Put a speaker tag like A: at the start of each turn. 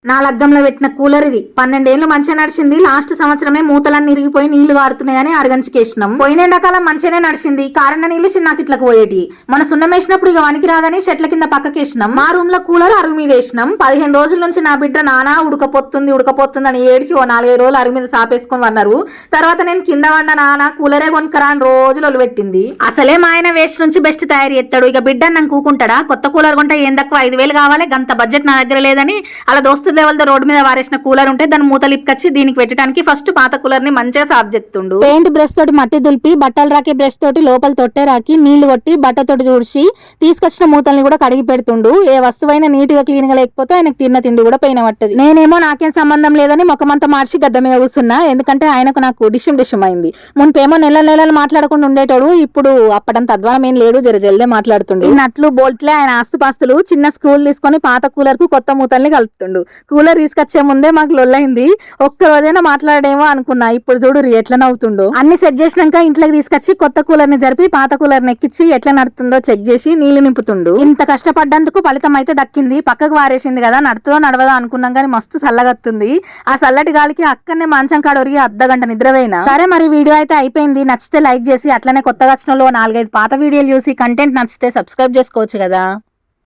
A: నా లగ్గంలో పెట్టిన కూలర్ ఇది 12 ఏళ్ళు మంచిగా నడిచింది. లాస్ట్ సంవత్సరమే మూతలన్నీ ఇరిగిపోయి నీళ్లు కారుతున్నాయని అరగంచికేసినాం. పోయిన ఎండాకాలం మంచిగానే నడిచింది. కారణ నీళ్లు చిన్నాకి ఇట్లకు పోయేటి. మన సున్నమేసినప్పుడు ఇక వనికి రాదని చెట్ల కింద పక్కకేసినాం. మా రూమ్ లో కూలర్ అరుగు మీద వేసినాం. 15 రోజుల నుంచి నా బిడ్డ నానా ఉడకపోతుంది అని ఏడ్చి ఓ 4-5 రోజులు అరుగు మీద సాపేసుకొని వన్నారు. తర్వాత నేను కింద వండ నానా కూలరే కొనుక్కరా అని రోజులు పెట్టింది. అసలే మా ఆయన వేస్ట్ నుంచి బెస్ట్ తయారు చేస్తాడు. ఇక బిడ్డ నన్ను కూకుంటాడా? కొత్త కూలర్ కొంటే ఏం తక్కువ 5,000 కావాలి. గంత బడ్జెట్ నా దగ్గర లేదని అలా దోస్తు లెవెల్ రోడ్డు మీద వారేసిన కూలర్ ఉంటే దాని మూతలు ఇప్పుకొచ్చి దీనికి పెట్టడానికి ఫస్ట్ పాత కూలర్ ని మంచిగా సాఫ్ చేస్తుండు. పెయింట్ బ్రష్ తోటి మట్టి దులిపి బట్టలు రాకే బ్రష్ తోటి లోపల తొట్టే రాకి నీళ్లు కొట్టి బట్టతోటి తుడిచి తీసుకొచ్చిన మూతల్ని కూడా కడిగి పెడుతుండు. ఏ వస్తువైనా నీట్ గా క్లీన్ గా లేకపోతే ఆయనకు తిన్న తిండి కూడా పైన పట్టది. నేనేమో నాకేం సంబంధం లేదని ముఖమంతా మార్చి గడ్డ మీద కూర్చున్నా. ఎందుకంటే ఆయనకు నాకు డిషం అయింది. మున్పేమో నెలలు మాట్లాడకుండా ఉండేటోడు. ఇప్పుడు అప్పటంత అధ్వానం ఏం లేడు, జల్దే మాట్లాడుతుండు. నట్లు బోల్ట్లే ఆయన ఆస్తుపాస్తులు. చిన్న స్క్రూలు తీసుకొని పాత కూలర్ కు కొత్త మూతల్ని కలుపుతుండు. కూలర్ తీసుకొచ్చే ముందే మాకు లొల్లైంది. ఒక్క రోజైనా మాట్లాడేమో అనుకున్నా. ఇప్పుడు చూడు ఎట్లా నవ్వుతుండో. అన్ని సెట్ చేసినాక ఇంట్లోకి తీసుకొచ్చి కొత్త కూలర్ ని జరిపి పాత కూలర్ ని ఎక్కించి ఎట్లా నడుతుందో చెక్ చేసి నీళ్లు నింపుతుండు. ఇంత కష్టపడ్డందుకు ఫలితం అయితే దక్కింది. పక్కకు వారేసింది కదా, నడుతుందో నడవదో అనుకున్నాం కానీ మస్తు చల్లగత్తుంది. ఆ చల్లటి గాలికి అక్కడనే మంచం కాడొరిగి అర్ధగంట నిద్రపోయినా. సరే మరి వీడియో అయితే అయిపోయింది. నచ్చితే లైక్ చేసి అట్లనే కొత్తగా వచ్చిన 4-5 పాత వీడియోలు చూసి కంటెంట్ నచ్చితే సబ్స్క్రైబ్ చేసుకోవచ్చు కదా.